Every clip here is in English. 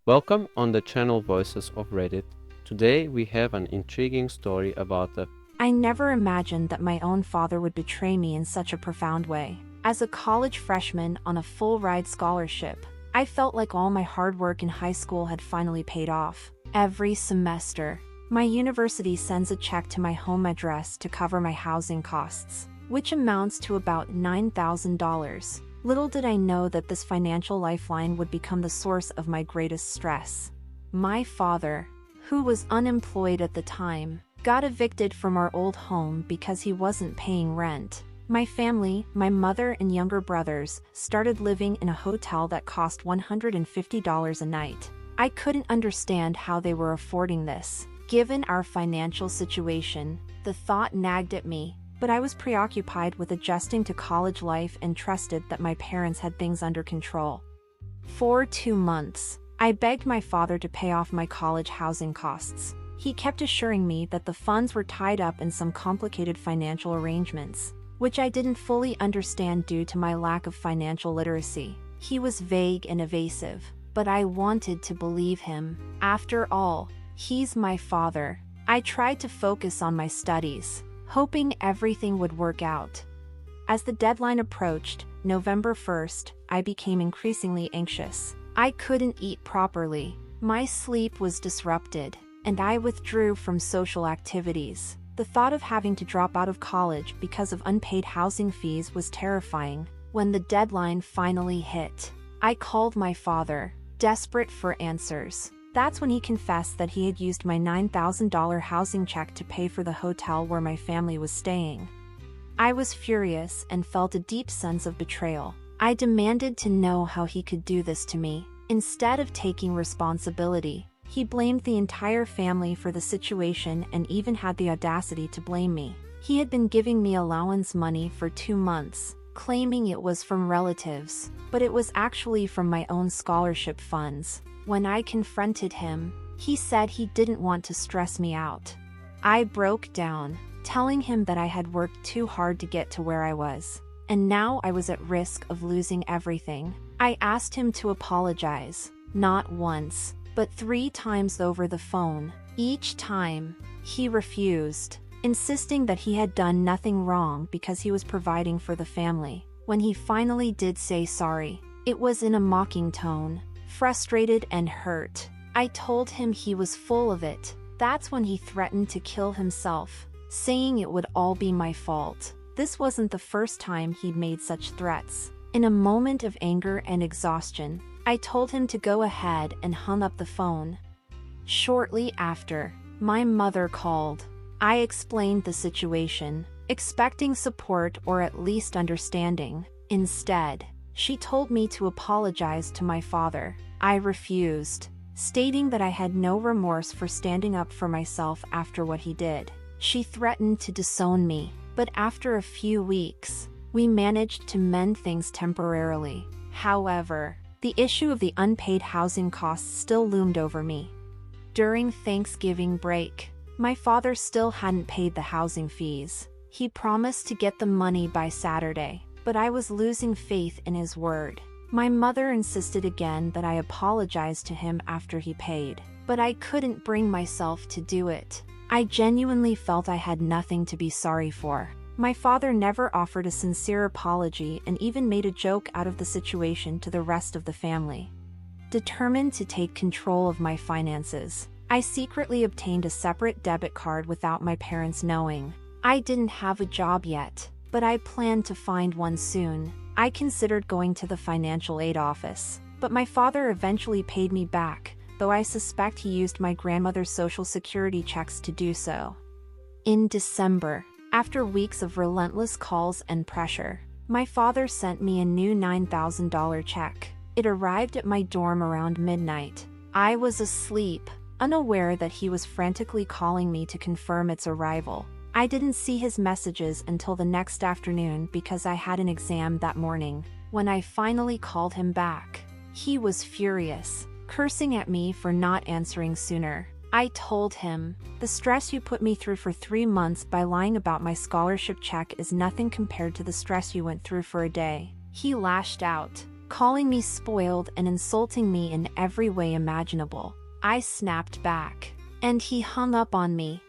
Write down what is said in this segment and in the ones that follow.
Welcome on the channel Voices of Reddit. Today we have an intriguing story about the I never imagined that my own father would betray me in such a profound way. As a college freshman on a full-ride scholarship, I felt like all my hard work in high school had finally paid off. Every semester, my university sends a check to my home address to cover my housing costs, which amounts to about $9,000. Little did I know that this financial lifeline would become the source of my greatest stress. My father, who was unemployed at the time, got evicted from our old home because he wasn't paying rent. My family, my mother and younger brothers, started living in a hotel that cost $150 a night. I couldn't understand how they were affording this. Given our financial situation, the thought nagged at me, but I was preoccupied with adjusting to college life and trusted that my parents had things under control. For 2 months, I begged my father to pay off my college housing costs. He kept assuring me that the funds were tied up in some complicated financial arrangements, which I didn't fully understand due to my lack of financial literacy. He was vague and evasive, but I wanted to believe him. After all, he's my father. I tried to focus on my studies, hoping everything would work out. As the deadline approached, November 1st, I became increasingly anxious. I couldn't eat properly, my sleep was disrupted, and I withdrew from social activities. The thought of having to drop out of college because of unpaid housing fees was terrifying. When the deadline finally hit, I called my father, desperate for answers. That's when he confessed that he had used my $9,000 housing check to pay for the hotel where my family was staying. I was furious and felt a deep sense of betrayal. I demanded to know how he could do this to me. Instead of taking responsibility, he blamed the entire family for the situation and even had the audacity to blame me. He had been giving me allowance money for 2 months, claiming it was from relatives, but it was actually from my own scholarship funds. When I confronted him, he said he didn't want to stress me out. I broke down, telling him that I had worked too hard to get to where I was, and now I was at risk of losing everything. I asked him to apologize, not once, but 3 times over the phone. Each time, he refused, insisting that he had done nothing wrong because he was providing for the family. When he finally did say sorry, it was in a mocking tone. Frustrated and hurt, I told him he was full of it. That's when he threatened to kill himself, saying it would all be my fault. This wasn't the first time he'd made such threats. In a moment of anger and exhaustion, I told him to go ahead and hung up the phone. Shortly after, my mother called. I explained the situation, expecting support or at least understanding. Instead, she told me to apologize to my father. I refused, stating that I had no remorse for standing up for myself after what he did. She threatened to disown me, but after a few weeks, we managed to mend things temporarily. However, the issue of the unpaid housing costs still loomed over me. During Thanksgiving break, my father still hadn't paid the housing fees. He promised to get the money by Saturday, but I was losing faith in his word. My mother insisted again that I apologize to him after he paid, but I couldn't bring myself to do it. I genuinely felt I had nothing to be sorry for. My father never offered a sincere apology and even made a joke out of the situation to the rest of the family. Determined to take control of my finances, I secretly obtained a separate debit card without my parents knowing. I didn't have a job yet, but I planned to find one soon. I considered going to the financial aid office, but my father eventually paid me back, though I suspect he used my grandmother's social security checks to do so. In December, after weeks of relentless calls and pressure, my father sent me a new $9,000 check. It arrived at my dorm around midnight. I was asleep, unaware that he was frantically calling me to confirm its arrival. I didn't see his messages until the next afternoon because I had an exam that morning. When I finally called him back, he was furious, cursing at me for not answering sooner. I told him, "The stress you put me through for 3 months by lying about my scholarship check is nothing compared to the stress you went through for a day." He lashed out, calling me spoiled and insulting me in every way imaginable. I snapped back, and he hung up on me.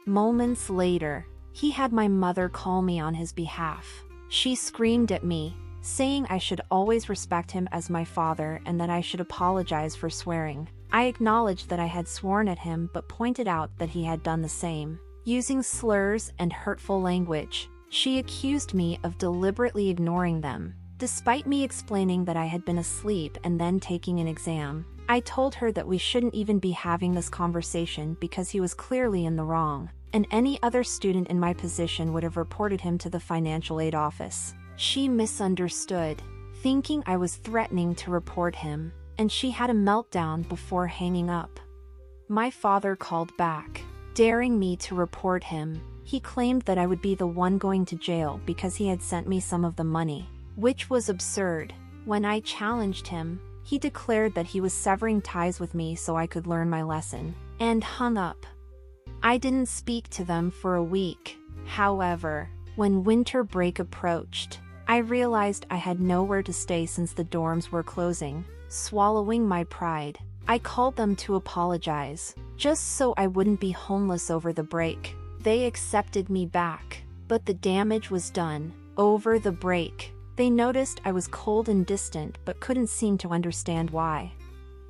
Moments later, he had my mother call me on his behalf. She screamed at me, saying I should always respect him as my father and that I should apologize for swearing. I acknowledged that I had sworn at him but pointed out that he had done the same. Using slurs and hurtful language, she accused me of deliberately ignoring them. Despite me explaining that I had been asleep and then taking an exam, I told her that we shouldn't even be having this conversation because he was clearly in the wrong, and any other student in my position would have reported him to the financial aid office. She misunderstood, thinking I was threatening to report him, and she had a meltdown before hanging up. My father called back, daring me to report him. He claimed that I would be the one going to jail because he had sent me some of the money, which was absurd. When I challenged him, he declared that he was severing ties with me so I could learn my lesson, and hung up. I didn't speak to them for a week. However, when winter break approached, I realized I had nowhere to stay since the dorms were closing. Swallowing my pride, I called them to apologize, just so I wouldn't be homeless over the break. They accepted me back, but the damage was done. Over the break, they noticed I was cold and distant but couldn't seem to understand why.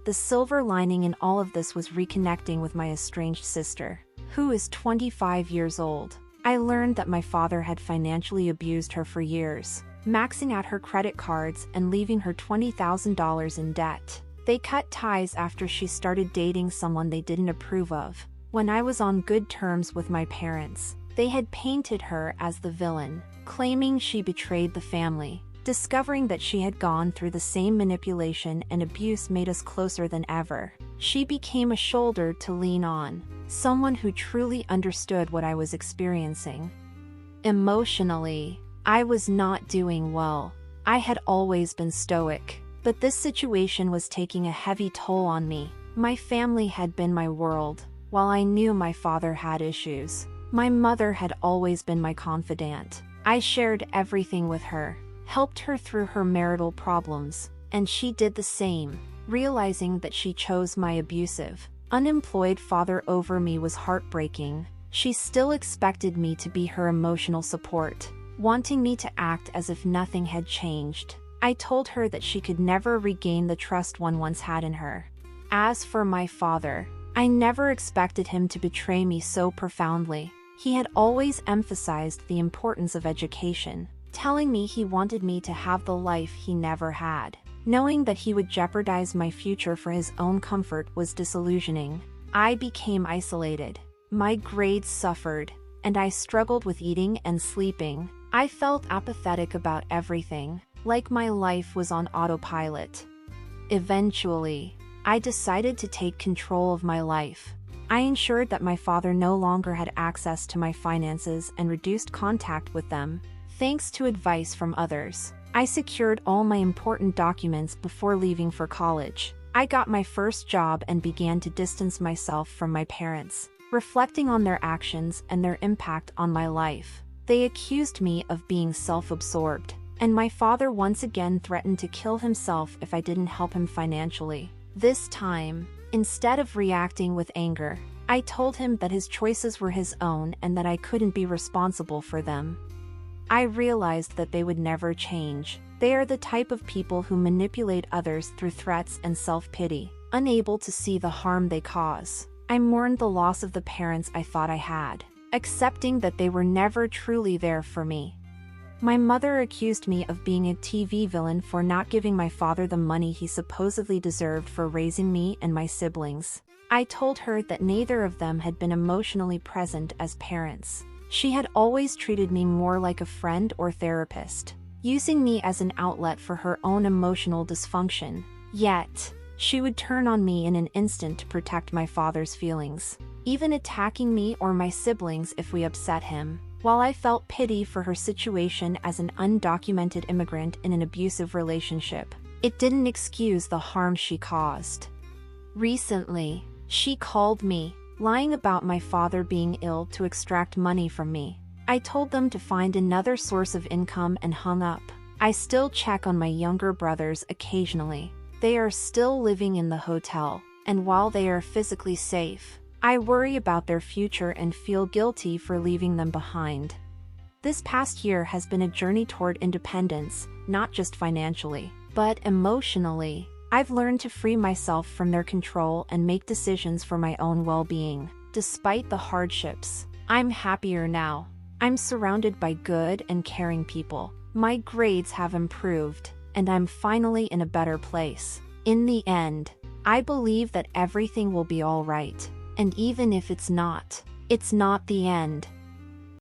The silver lining in all of this was reconnecting with my estranged sister, who is 25 years old. I learned that my father had financially abused her for years, maxing out her credit cards and leaving her $20,000 in debt. They cut ties after she started dating someone they didn't approve of. When I was on good terms with my parents, they had painted her as the villain, claiming she betrayed the family. Discovering that she had gone through the same manipulation and abuse made us closer than ever. She became a shoulder to lean on, someone who truly understood what I was experiencing. Emotionally, I was not doing well. I had always been stoic, but this situation was taking a heavy toll on me. My family had been my world, while I knew my father had issues. My mother had always been my confidant. I shared everything with her, helped her through her marital problems, and she did the same. Realizing that she chose my abusive, unemployed father over me was heartbreaking. She still expected me to be her emotional support, wanting me to act as if nothing had changed. I told her that she could never regain the trust one once had in her. As for my father, I never expected him to betray me so profoundly. He had always emphasized the importance of education, telling me he wanted me to have the life he never had. Knowing that he would jeopardize my future for his own comfort was disillusioning. I became isolated. My grades suffered, and I struggled with eating and sleeping. I felt apathetic about everything, like my life was on autopilot. Eventually, I decided to take control of my life. I ensured that my father no longer had access to my finances and reduced contact with them. Thanks to advice from others, I secured all my important documents before leaving for college. I got my first job and began to distance myself from my parents, reflecting on their actions and their impact on my life. They accused me of being self-absorbed, and my father once again threatened to kill himself if I didn't help him financially. This time, instead of reacting with anger, I told him that his choices were his own and that I couldn't be responsible for them. I realized that they would never change. They are the type of people who manipulate others through threats and self-pity, unable to see the harm they cause. I mourned the loss of the parents I thought I had, accepting that they were never truly there for me. My mother accused me of being a TV villain for not giving my father the money he supposedly deserved for raising me and my siblings. I told her that neither of them had been emotionally present as parents. She had always treated me more like a friend or therapist, using me as an outlet for her own emotional dysfunction. Yet, she would turn on me in an instant to protect my father's feelings, even attacking me or my siblings if we upset him. While I felt pity for her situation as an undocumented immigrant in an abusive relationship, it didn't excuse the harm she caused. Recently, she called me, lying about my father being ill to extract money from me. I told them to find another source of income and hung up. I still check on my younger brothers occasionally. They are still living in the hotel, and while they are physically safe, I worry about their future and feel guilty for leaving them behind. This past year has been a journey toward independence, not just financially, but emotionally. I've learned to free myself from their control and make decisions for my own well-being. Despite the hardships, I'm happier now. I'm surrounded by good and caring people. My grades have improved, and I'm finally in a better place. In the end, I believe that everything will be all right. And even if it's not the end.